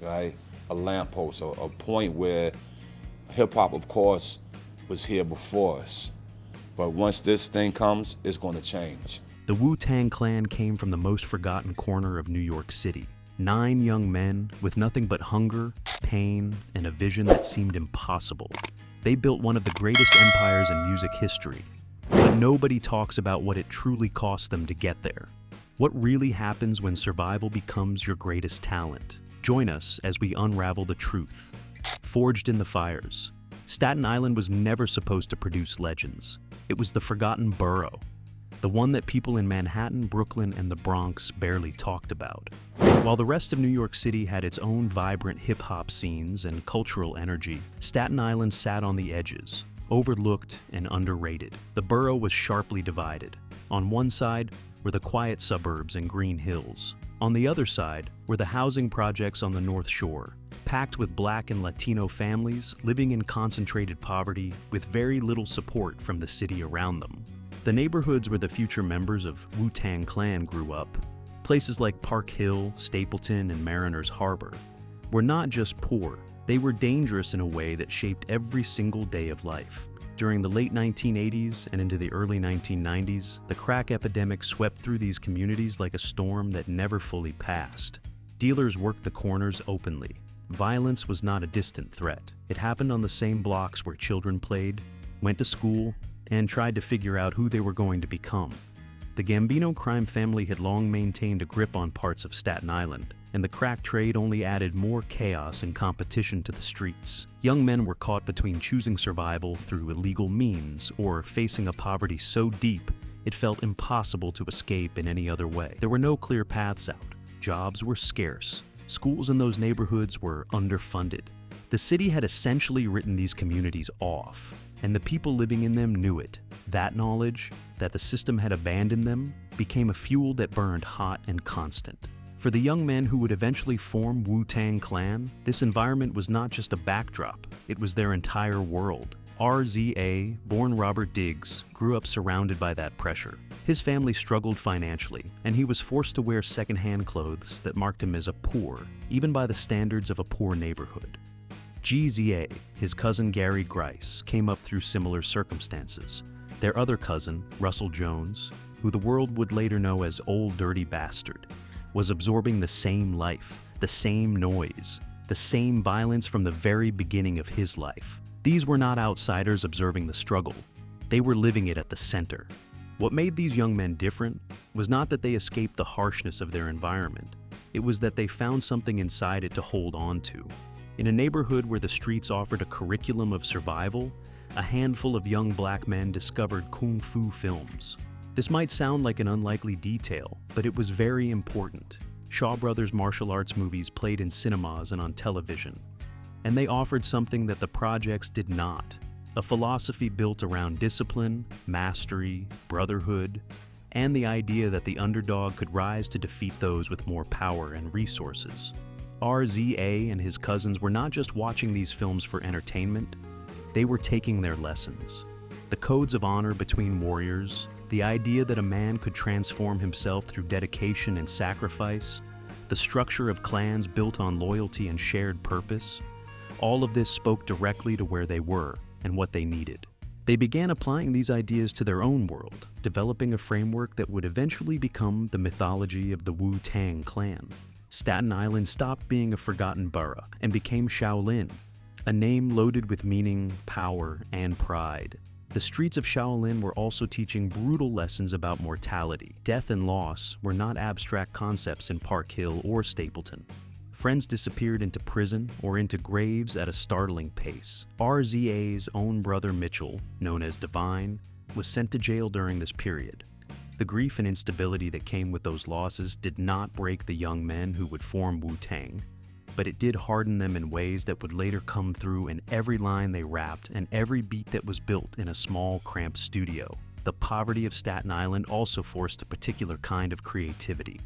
right? A lamppost, a point where hip hop, of course, was here before us. But once this thing comes, it's going to change. The Wu-Tang Clan came from the most forgotten corner of New York City. 9 young men with nothing but hunger, pain, and a vision that seemed impossible. They built one of the greatest empires in music history, but nobody talks about what it truly cost them to get there. What really happens when survival becomes your greatest talent? Join us as we unravel the truth. Forged in the fires, Staten Island was never supposed to produce legends. It was the forgotten borough, the one that people in Manhattan, Brooklyn, and the Bronx barely talked about. While the rest of New York City had its own vibrant hip-hop scenes and cultural energy, Staten Island sat on the edges, overlooked and underrated. The borough was sharply divided. On one side were the quiet suburbs and green hills. On the other side were the housing projects on the North Shore, packed with Black and Latino families living in concentrated poverty with very little support from the city around them. The neighborhoods where the future members of Wu-Tang Clan grew up, places like Park Hill, Stapleton, and Mariners Harbor, were not just poor, they were dangerous in a way that shaped every single day of life. During the late 1980s and into the early 1990s, the crack epidemic swept through these communities like a storm that never fully passed. Dealers worked the corners openly. Violence was not a distant threat. It happened on the same blocks where children played, went to school, and tried to figure out who they were going to become. The Gambino crime family had long maintained a grip on parts of Staten Island, and the crack trade only added more chaos and competition to the streets. Young men were caught between choosing survival through illegal means or facing a poverty so deep it felt impossible to escape in any other way. There were no clear paths out. Jobs were scarce. Schools in those neighborhoods were underfunded. The city had essentially written these communities off, and the people living in them knew it. That knowledge, that the system had abandoned them, became a fuel that burned hot and constant. For the young men who would eventually form Wu-Tang Clan, this environment was not just a backdrop, it was their entire world. RZA, born Robert Diggs, grew up surrounded by that pressure. His family struggled financially, and he was forced to wear secondhand clothes that marked him as a poor, even by the standards of a poor neighborhood. GZA, his cousin Gary Grice, came up through similar circumstances. Their other cousin, Russell Jones, who the world would later know as Old Dirty Bastard, was absorbing the same life, the same noise, the same violence from the very beginning of his life. These were not outsiders observing the struggle. They were living it at the center. What made these young men different was not that they escaped the harshness of their environment. It was that they found something inside it to hold on to. In a neighborhood where the streets offered a curriculum of survival, a handful of young black men discovered kung fu films. This might sound like an unlikely detail, but it was very important. Shaw Brothers martial arts movies played in cinemas and on television, and they offered something that the projects did not: a philosophy built around discipline, mastery, brotherhood, and the idea that the underdog could rise to defeat those with more power and resources. RZA and his cousins were not just watching these films for entertainment, they were taking their lessons. The codes of honor between warriors, the idea that a man could transform himself through dedication and sacrifice, the structure of clans built on loyalty and shared purpose, all of this spoke directly to where they were and what they needed. They began applying these ideas to their own world, developing a framework that would eventually become the mythology of the Wu-Tang Clan. Staten Island stopped being a forgotten borough and became Shaolin, a name loaded with meaning, power, and pride. The streets of Shaolin were also teaching brutal lessons about mortality. Death and loss were not abstract concepts in Park Hill or Stapleton. Friends disappeared into prison or into graves at a startling pace. RZA's own brother Mitchell, known as Divine, was sent to jail during this period. The grief and instability that came with those losses did not break the young men who would form Wu-Tang, but it did harden them in ways that would later come through in every line they rapped and every beat that was built in a small, cramped studio. The poverty of Staten Island also forced a particular kind of creativity.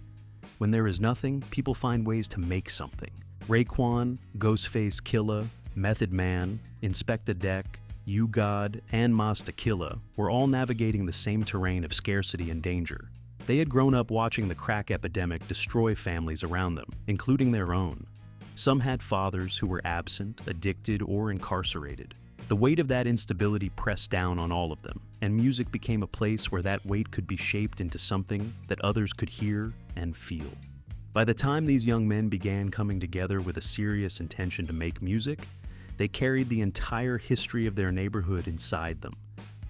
When there is nothing, people find ways to make something. Raekwon, Ghostface Killah, Method Man, Inspectah Deck, U-God, and Masta Killa were all navigating the same terrain of scarcity and danger. They had grown up watching the crack epidemic destroy families around them, including their own. Some had fathers who were absent, addicted, or incarcerated. The weight of that instability pressed down on all of them, and music became a place where that weight could be shaped into something that others could hear and feel. By the time these young men began coming together with a serious intention to make music, they carried the entire history of their neighborhood inside them.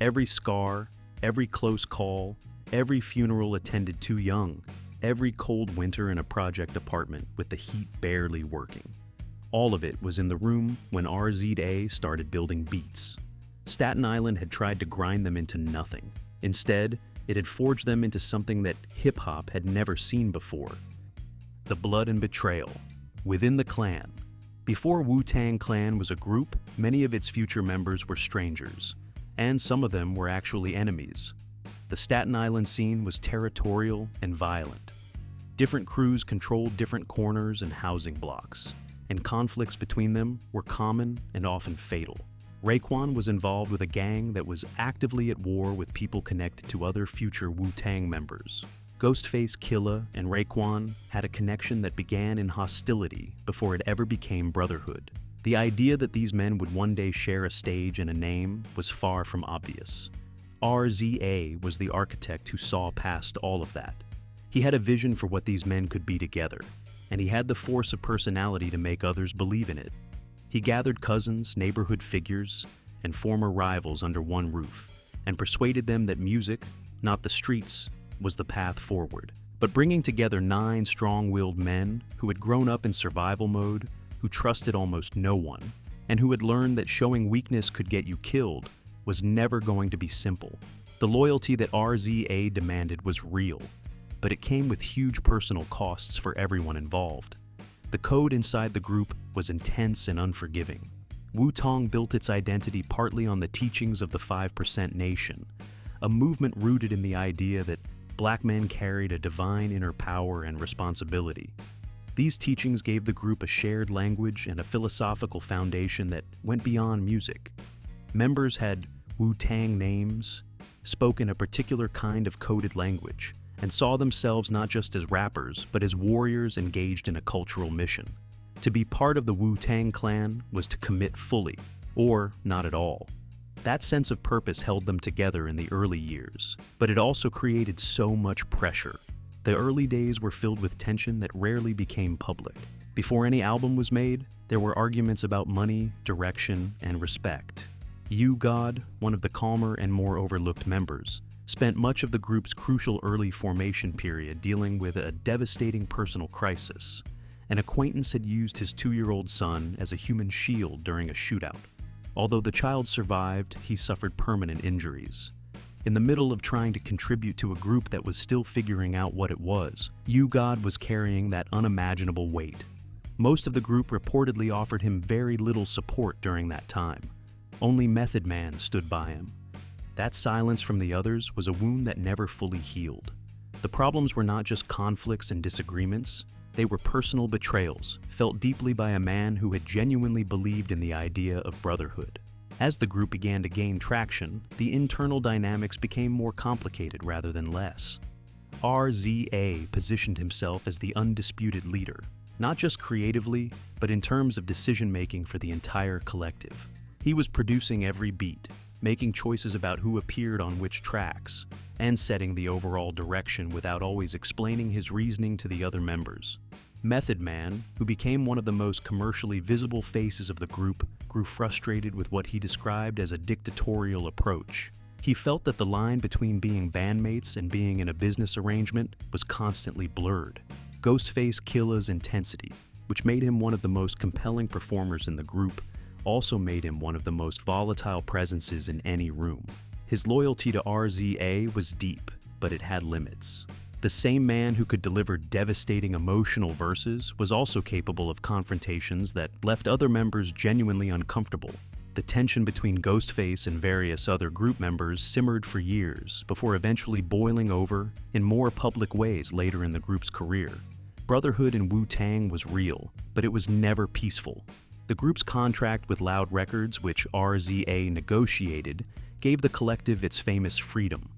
Every scar, every close call, every funeral attended too young, every cold winter in a project apartment with the heat barely working. All of it was in the room when RZA started building beats. Staten Island had tried to grind them into nothing. Instead, it had forged them into something that hip-hop had never seen before. The blood and betrayal within the Clan. Before Wu-Tang Clan was a group, many of its future members were strangers, and some of them were actually enemies. The Staten Island scene was territorial and violent. Different crews controlled different corners and housing blocks, and conflicts between them were common and often fatal. Raekwon was involved with a gang that was actively at war with people connected to other future Wu-Tang members. Ghostface Killah and Raekwon had a connection that began in hostility before it ever became brotherhood. The idea that these men would one day share a stage and a name was far from obvious. RZA was the architect who saw past all of that. He had a vision for what these men could be together, and he had the force of personality to make others believe in it. He gathered cousins, neighborhood figures, and former rivals under one roof, and persuaded them that music, not the streets, was the path forward. But bringing together 9 strong-willed men who had grown up in survival mode, who trusted almost no one, and who had learned that showing weakness could get you killed, was never going to be simple. The loyalty that RZA demanded was real, but it came with huge personal costs for everyone involved. The code inside the group was intense and unforgiving. Wu-Tang built its identity partly on the teachings of the 5% Nation, a movement rooted in the idea that Black men carried a divine inner power and responsibility. These teachings gave the group a shared language and a philosophical foundation that went beyond music. Members had Wu-Tang names, spoke in a particular kind of coded language, and saw themselves not just as rappers, but as warriors engaged in a cultural mission. To be part of the Wu-Tang Clan was to commit fully, or not at all. That sense of purpose held them together in the early years, but it also created so much pressure. The early days were filled with tension that rarely became public. Before any album was made, there were arguments about money, direction, and respect. U-God, one of the calmer and more overlooked members, spent much of the group's crucial early formation period dealing with a devastating personal crisis. An acquaintance had used his 2-year-old son as a human shield during a shootout. Although the child survived, he suffered permanent injuries. In the middle of trying to contribute to a group that was still figuring out what it was, U-God was carrying that unimaginable weight. Most of the group reportedly offered him very little support during that time. Only Method Man stood by him. That silence from the others was a wound that never fully healed. The problems were not just conflicts and disagreements. They were personal betrayals, felt deeply by a man who had genuinely believed in the idea of brotherhood. As the group began to gain traction, the internal dynamics became more complicated rather than less. RZA positioned himself as the undisputed leader, not just creatively, but in terms of decision-making for the entire collective. He was producing every beat, making choices about who appeared on which tracks, and setting the overall direction without always explaining his reasoning to the other members. Method Man, who became one of the most commercially visible faces of the group, grew frustrated with what he described as a dictatorial approach. He felt that the line between being bandmates and being in a business arrangement was constantly blurred. Ghostface Killah's intensity, which made him one of the most compelling performers in the group, also made him one of the most volatile presences in any room. His loyalty to RZA was deep, but it had limits. The same man who could deliver devastating emotional verses was also capable of confrontations that left other members genuinely uncomfortable. The tension between Ghostface and various other group members simmered for years before eventually boiling over in more public ways later in the group's career. Brotherhood in Wu-Tang was real, but it was never peaceful. The group's contract with Loud Records, which RZA negotiated, gave the collective its famous freedom.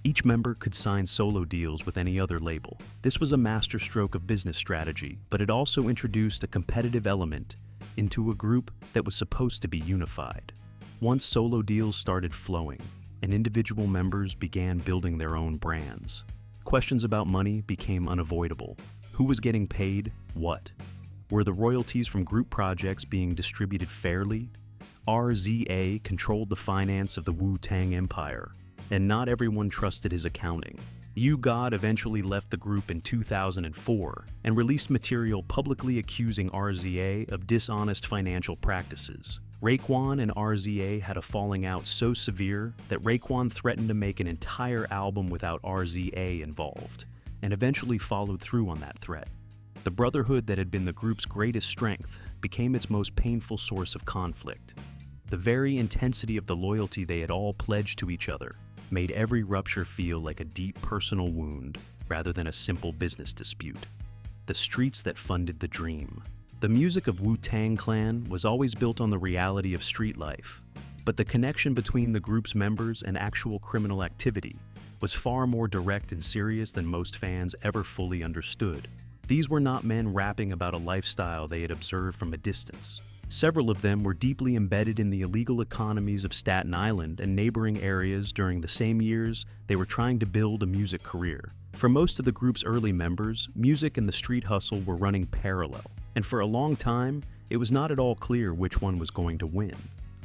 Each member could sign solo deals with any other label. This was a masterstroke of business strategy, but it also introduced a competitive element into a group that was supposed to be unified. Once solo deals started flowing, and individual members began building their own brands, questions about money became unavoidable. Who was getting paid what? Were the royalties from group projects being distributed fairly? RZA controlled the finance of the Wu-Tang Empire, and not everyone trusted his accounting. U-God eventually left the group in 2004 and released material publicly accusing RZA of dishonest financial practices. Raekwon and RZA had a falling out so severe that Raekwon threatened to make an entire album without RZA involved, and eventually followed through on that threat. The brotherhood that had been the group's greatest strength became its most painful source of conflict. The very intensity of the loyalty they had all pledged to each other made every rupture feel like a deep personal wound rather than a simple business dispute. The streets that funded the dream. The music of Wu-Tang Clan was always built on the reality of street life, but the connection between the group's members and actual criminal activity was far more direct and serious than most fans ever fully understood. These were not men rapping about a lifestyle they had observed from a distance. Several of them were deeply embedded in the illegal economies of Staten Island and neighboring areas during the same years they were trying to build a music career. For most of the group's early members, music and the street hustle were running parallel, and for a long time, it was not at all clear which one was going to win.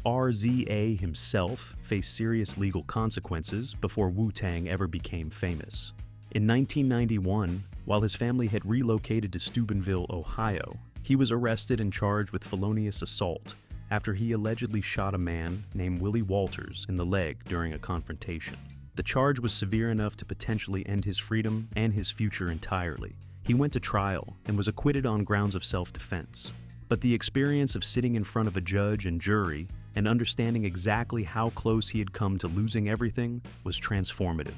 RZA himself faced serious legal consequences before Wu-Tang ever became famous. In 1991, while his family had relocated to Steubenville, Ohio, he was arrested and charged with felonious assault after he allegedly shot a man named Willie Walters in the leg during a confrontation. The charge was severe enough to potentially end his freedom and his future entirely. He went to trial and was acquitted on grounds of self-defense. But the experience of sitting in front of a judge and jury and understanding exactly how close he had come to losing everything was transformative.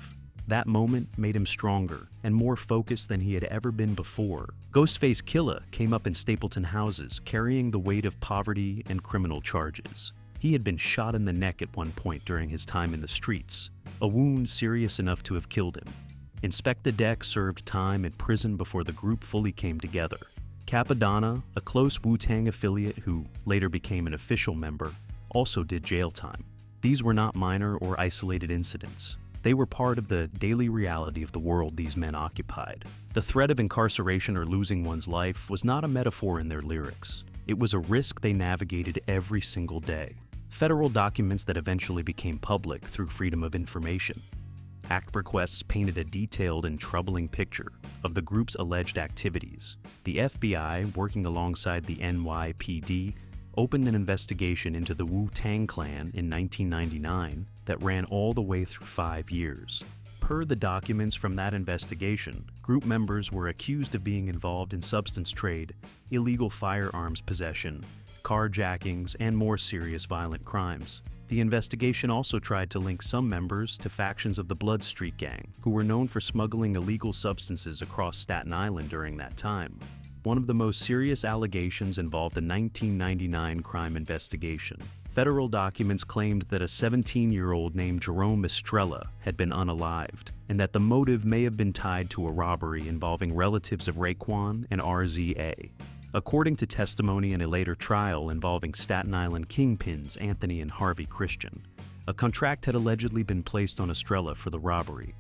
That moment made him stronger and more focused than he had ever been before. Ghostface Killah came up in Stapleton houses carrying the weight of poverty and criminal charges. He had been shot in the neck at one point during his time in the streets, a wound serious enough to have killed him. Inspector Deck served time in prison before the group fully came together. Capadonna, a close Wu-Tang affiliate who later became an official member, also did jail time. These were not minor or isolated incidents. They were part of the daily reality of the world these men occupied. The threat of incarceration or losing one's life was not a metaphor in their lyrics. It was a risk they navigated every single day. Federal documents that eventually became public through Freedom of Information Act requests painted a detailed and troubling picture of the group's alleged activities. The FBI, working alongside the NYPD, opened an investigation into the Wu-Tang Clan in 1999 that ran all the way through 5 years. Per the documents from that investigation, group members were accused of being involved in substance trade, illegal firearms possession, carjackings, and more serious violent crimes. The investigation also tried to link some members to factions of the Blood Street Gang, who were known for smuggling illegal substances across Staten Island during that time. One of the most serious allegations involved a 1999 crime investigation. Federal documents claimed that a 17-year-old named Jerome Estrella had been unalived, and that the motive may have been tied to a robbery involving relatives of Raekwon and RZA. According to testimony in a later trial involving Staten Island kingpins Anthony and Harvey Christian, a contract had allegedly been placed on Estrella for the robbery.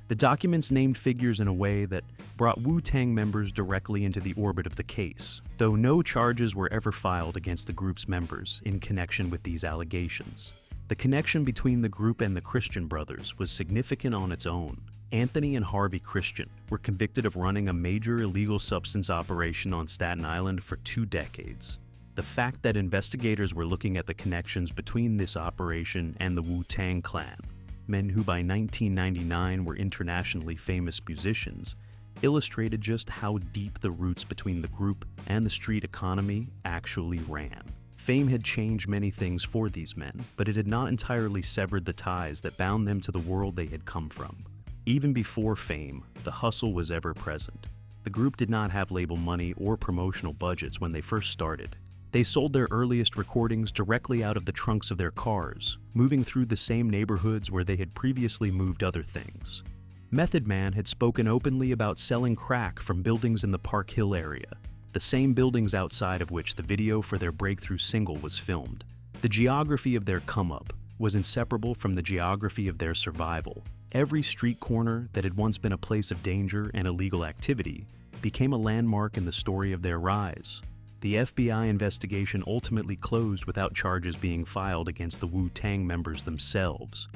The documents named figures in a way that brought Wu-Tang members directly into the orbit of the case, though no charges were ever filed against the group's members in connection with these allegations. The connection between the group and the Christian brothers was significant on its own. Anthony and Harvey Christian were convicted of running a major illegal substance operation on Staten Island for 2 decades. The fact that investigators were looking at the connections between this operation and the Wu-Tang Clan, men who by 1999 were internationally famous musicians, illustrated just how deep the roots between the group and the street economy actually ran. Fame had changed many things for these men, but it had not entirely severed the ties that bound them to the world they had come from. Even before fame, the hustle was ever present. The group did not have label money or promotional budgets when they first started. They sold their earliest recordings directly out of the trunks of their cars, moving through the same neighborhoods where they had previously moved other things. Method Man had spoken openly about selling crack from buildings in the Park Hill area, the same buildings outside of which the video for their breakthrough single was filmed. The geography of their come-up was inseparable from the geography of their survival. Every street corner that had once been a place of danger and illegal activity became a landmark in the story of their rise. The FBI investigation ultimately closed without charges being filed against the Wu-Tang members themselves.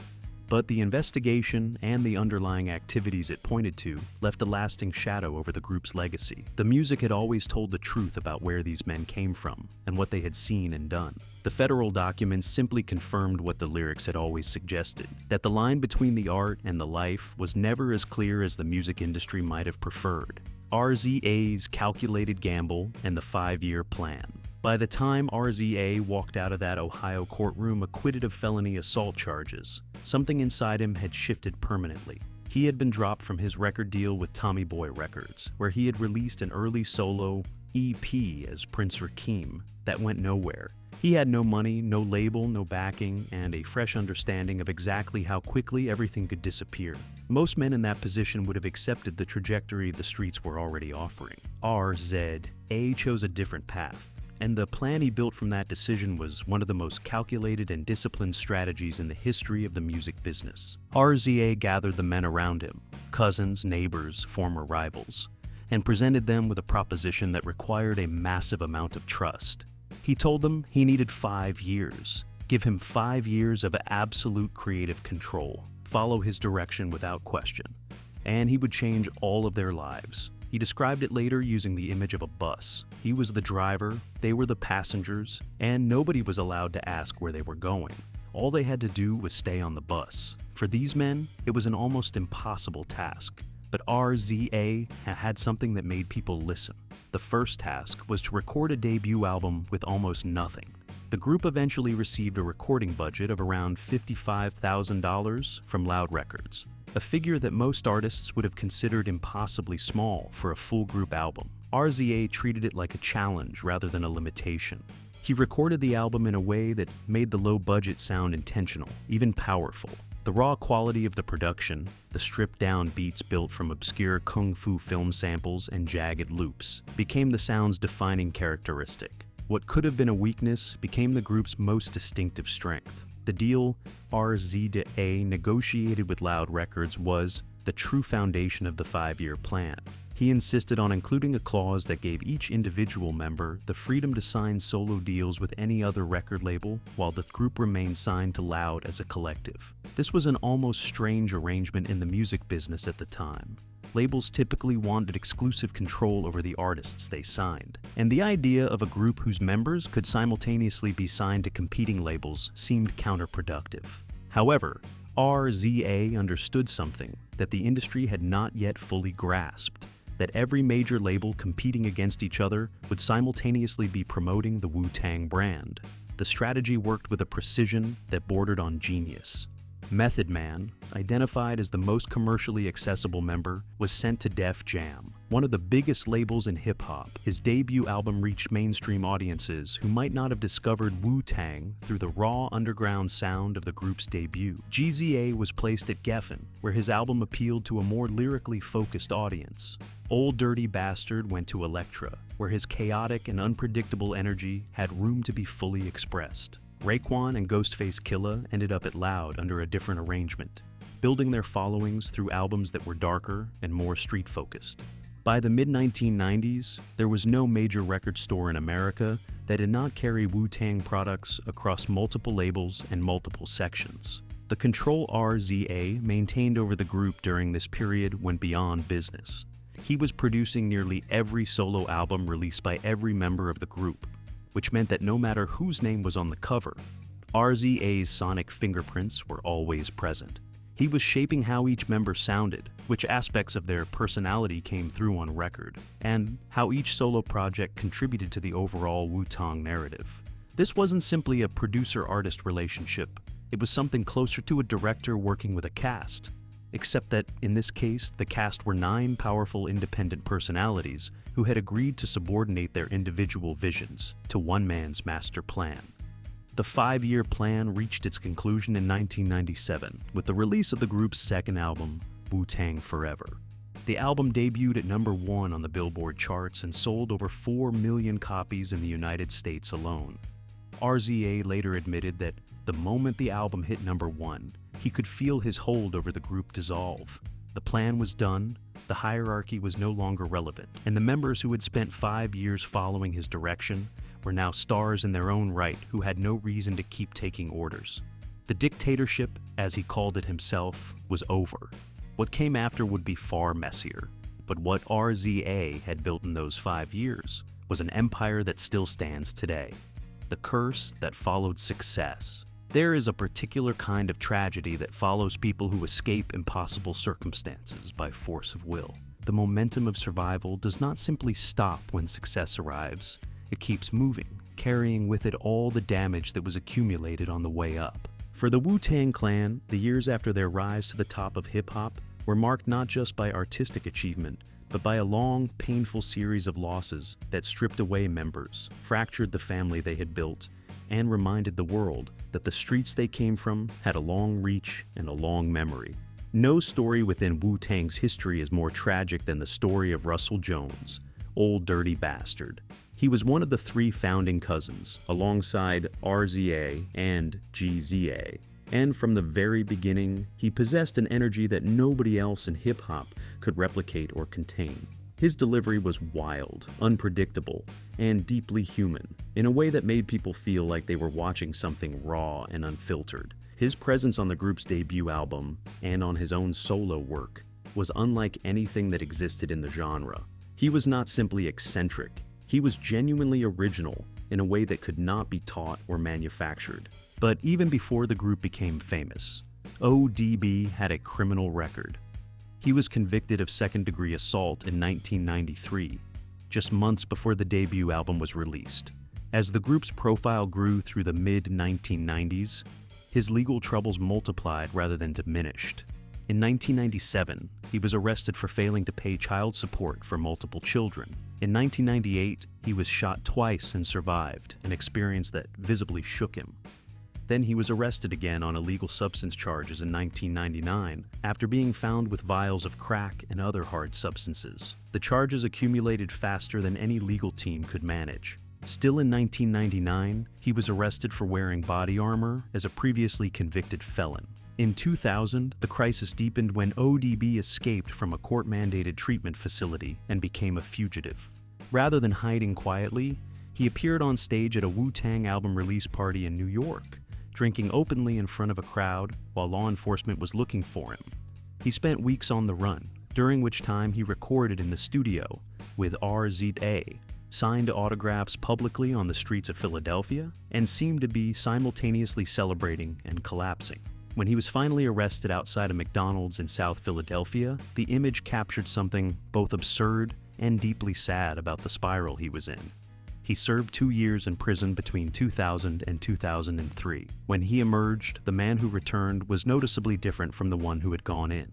But the investigation and the underlying activities it pointed to left a lasting shadow over the group's legacy. The music had always told the truth about where these men came from and what they had seen and done. The federal documents simply confirmed what the lyrics had always suggested, that the line between the art and the life was never as clear as the music industry might have preferred. RZA's calculated gamble and the 5-year plan. By the time RZA walked out of that Ohio courtroom acquitted of felony assault charges, something inside him had shifted permanently. He had been dropped from his record deal with Tommy Boy Records, where he had released an early solo EP as Prince Rakeem that went nowhere. He had no money, no label, no backing, and a fresh understanding of exactly how quickly everything could disappear. Most men in that position would have accepted the trajectory the streets were already offering. RZA chose a different path. And the plan he built from that decision was one of the most calculated and disciplined strategies in the history of the music business. RZA gathered the men around him, cousins, neighbors, former rivals, and presented them with a proposition that required a massive amount of trust. He told them he needed 5 years. Give him 5 years of absolute creative control. Follow his direction without question. And he would change all of their lives. He described it later using the image of a bus. He was the driver, they were the passengers, and nobody was allowed to ask where they were going. All they had to do was stay on the bus. For these men, it was an almost impossible task. But RZA had something that made people listen. The first task was to record a debut album with almost nothing. The group eventually received a recording budget of around $55,000 from Loud Records, a figure that most artists would have considered impossibly small for a full group album. RZA treated it like a challenge rather than a limitation. He recorded the album in a way that made the low budget sound intentional, even powerful. The raw quality of the production, the stripped-down beats built from obscure kung fu film samples and jagged loops, became the sound's defining characteristic. What could have been a weakness became the group's most distinctive strength. The deal RZA negotiated with Loud Records was the true foundation of the 5-year plan. He insisted on including a clause that gave each individual member the freedom to sign solo deals with any other record label while the group remained signed to Loud as a collective. This was an almost strange arrangement in the music business at the time. Labels typically wanted exclusive control over the artists they signed, and the idea of a group whose members could simultaneously be signed to competing labels seemed counterproductive. However, RZA understood something that the industry had not yet fully grasped, that every major label competing against each other would simultaneously be promoting the Wu-Tang brand. The strategy worked with a precision that bordered on genius. Method Man, identified as the most commercially accessible member, was sent to Def Jam, one of the biggest labels in hip-hop. His debut album reached mainstream audiences who might not have discovered Wu-Tang through the raw underground sound of the group's debut. GZA was placed at Geffen, where his album appealed to a more lyrically focused audience. Old Dirty Bastard went to Elektra, where his chaotic and unpredictable energy had room to be fully expressed. Raekwon and Ghostface Killah ended up at Loud under a different arrangement, building their followings through albums that were darker and more street-focused. By the mid-1990s, there was no major record store in America that did not carry Wu-Tang products across multiple labels and multiple sections. The control RZA maintained over the group during this period went beyond business. He was producing nearly every solo album released by every member of the group, which meant that no matter whose name was on the cover, RZA's sonic fingerprints were always present. He was shaping how each member sounded, which aspects of their personality came through on record, and how each solo project contributed to the overall Wu-Tang narrative. This wasn't simply a producer-artist relationship, it was something closer to a director working with a cast. Except that, in this case, the cast were 9 powerful independent personalities who had agreed to subordinate their individual visions to one man's master plan. The 5-year plan reached its conclusion in 1997 with the release of the group's second album, Wu-Tang Forever. The album debuted at #1 on the Billboard charts and sold over 4 million copies in the United States alone. RZA later admitted that the moment the album hit #1, he could feel his hold over the group dissolve. The plan was done, the hierarchy was no longer relevant, and the members who had spent 5 years following his direction were now stars in their own right who had no reason to keep taking orders. The dictatorship, as he called it himself, was over. What came after would be far messier, but what RZA had built in those 5 years was an empire that still stands today. The curse that followed success. There is a particular kind of tragedy that follows people who escape impossible circumstances by force of will. The momentum of survival does not simply stop when success arrives. It keeps moving, carrying with it all the damage that was accumulated on the way up. For the Wu-Tang Clan, the years after their rise to the top of hip-hop were marked not just by artistic achievement, but by a long, painful series of losses that stripped away members, fractured the family they had built, and reminded the world that the streets they came from had a long reach and a long memory. No story within Wu-Tang's history is more tragic than the story of Russell Jones, Old Dirty Bastard. He was one of the 3 founding cousins, alongside RZA and GZA. And from the very beginning, he possessed an energy that nobody else in hip-hop could replicate or contain. His delivery was wild, unpredictable, and deeply human, in a way that made people feel like they were watching something raw and unfiltered. His presence on the group's debut album, and on his own solo work, was unlike anything that existed in the genre. He was not simply eccentric, he was genuinely original in a way that could not be taught or manufactured. But even before the group became famous, ODB had a criminal record. He was convicted of second-degree assault in 1993, just months before the debut album was released. As the group's profile grew through the mid-1990s, his legal troubles multiplied rather than diminished. In 1997, he was arrested for failing to pay child support for multiple children. In 1998, he was shot twice and survived, an experience that visibly shook him. Then he was arrested again on illegal substance charges in 1999 after being found with vials of crack and other hard substances. The charges accumulated faster than any legal team could manage. Still in 1999, he was arrested for wearing body armor as a previously convicted felon. In 2000, the crisis deepened when ODB escaped from a court-mandated treatment facility and became a fugitive. Rather than hiding quietly, he appeared on stage at a Wu-Tang album release party in New York, drinking openly in front of a crowd while law enforcement was looking for him. He spent weeks on the run, during which time he recorded in the studio with RZA, signed autographs publicly on the streets of Philadelphia, and seemed to be simultaneously celebrating and collapsing. When he was finally arrested outside a McDonald's in South Philadelphia, the image captured something both absurd and deeply sad about the spiral he was in. He served 2 years in prison between 2000 and 2003. When he emerged, the man who returned was noticeably different from the one who had gone in.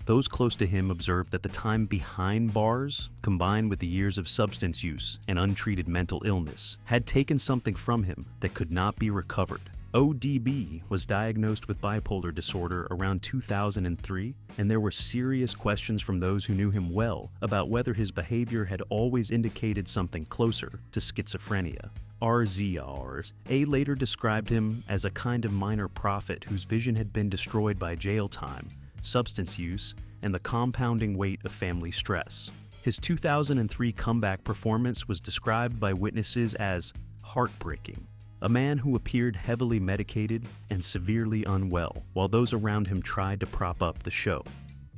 Those close to him observed that the time behind bars, combined with the years of substance use and untreated mental illness, had taken something from him that could not be recovered. ODB was diagnosed with bipolar disorder around 2003, and there were serious questions from those who knew him well about whether his behavior had always indicated something closer to schizophrenia. RZA later described him as a kind of minor prophet whose vision had been destroyed by jail time, substance use, and the compounding weight of family stress. His 2003 comeback performance was described by witnesses as heartbreaking. A man who appeared heavily medicated and severely unwell, while those around him tried to prop up the show.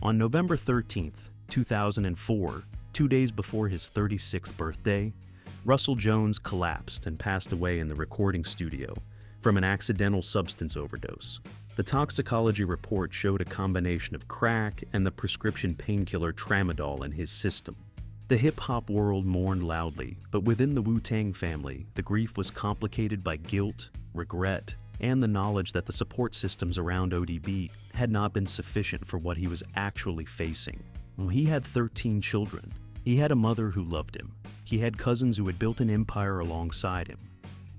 On November 13th, 2004, 2 days before his 36th birthday, Russell Jones collapsed and passed away in the recording studio from an accidental substance overdose. The toxicology report showed a combination of crack and the prescription painkiller tramadol in his system. The hip-hop world mourned loudly, but within the Wu-Tang family, the grief was complicated by guilt, regret, and the knowledge that the support systems around ODB had not been sufficient for what he was actually facing. He had 13 children, He had a mother who loved him. He had cousins who had built an empire alongside him.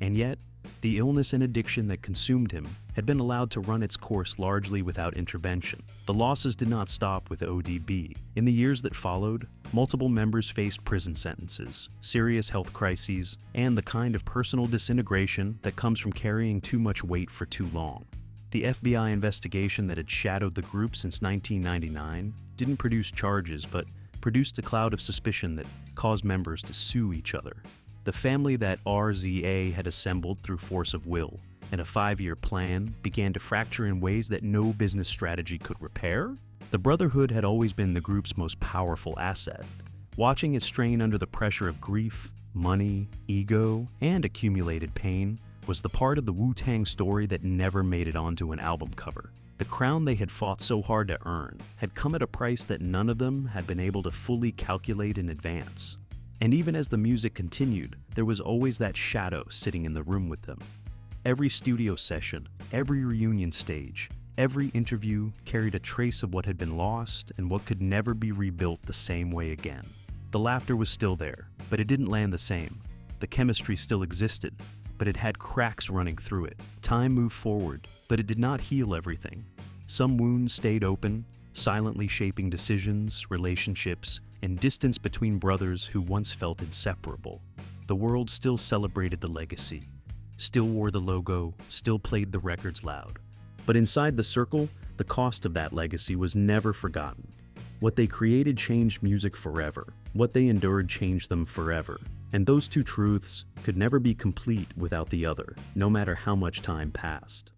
And yet, the illness and addiction that consumed him had been allowed to run its course largely without intervention. The losses did not stop with ODB. In the years that followed, multiple members faced prison sentences, serious health crises, and the kind of personal disintegration that comes from carrying too much weight for too long. The FBI investigation that had shadowed the group since 1999 didn't produce charges, but produced a cloud of suspicion that caused members to sue each other. The family that RZA had assembled through force of will and a 5-year plan began to fracture in ways that no business strategy could repair. The Brotherhood had always been the group's most powerful asset. Watching it strain under the pressure of grief, money, ego, and accumulated pain was the part of the Wu-Tang story that never made it onto an album cover. The crown they had fought so hard to earn had come at a price that none of them had been able to fully calculate in advance. And even as the music continued, there was always that shadow sitting in the room with them. Every studio session, every reunion stage, every interview carried a trace of what had been lost and what could never be rebuilt the same way again. The laughter was still there, but it didn't land the same. The chemistry still existed, but it had cracks running through it. Time moved forward, but it did not heal everything. Some wounds stayed open, silently shaping decisions, relationships, and distance between brothers who once felt inseparable. The world still celebrated the legacy, still wore the logo, still played the records loud. But inside the circle, the cost of that legacy was never forgotten. What they created changed music forever. What they endured changed them forever. And those two truths could never be complete without the other, no matter how much time passed.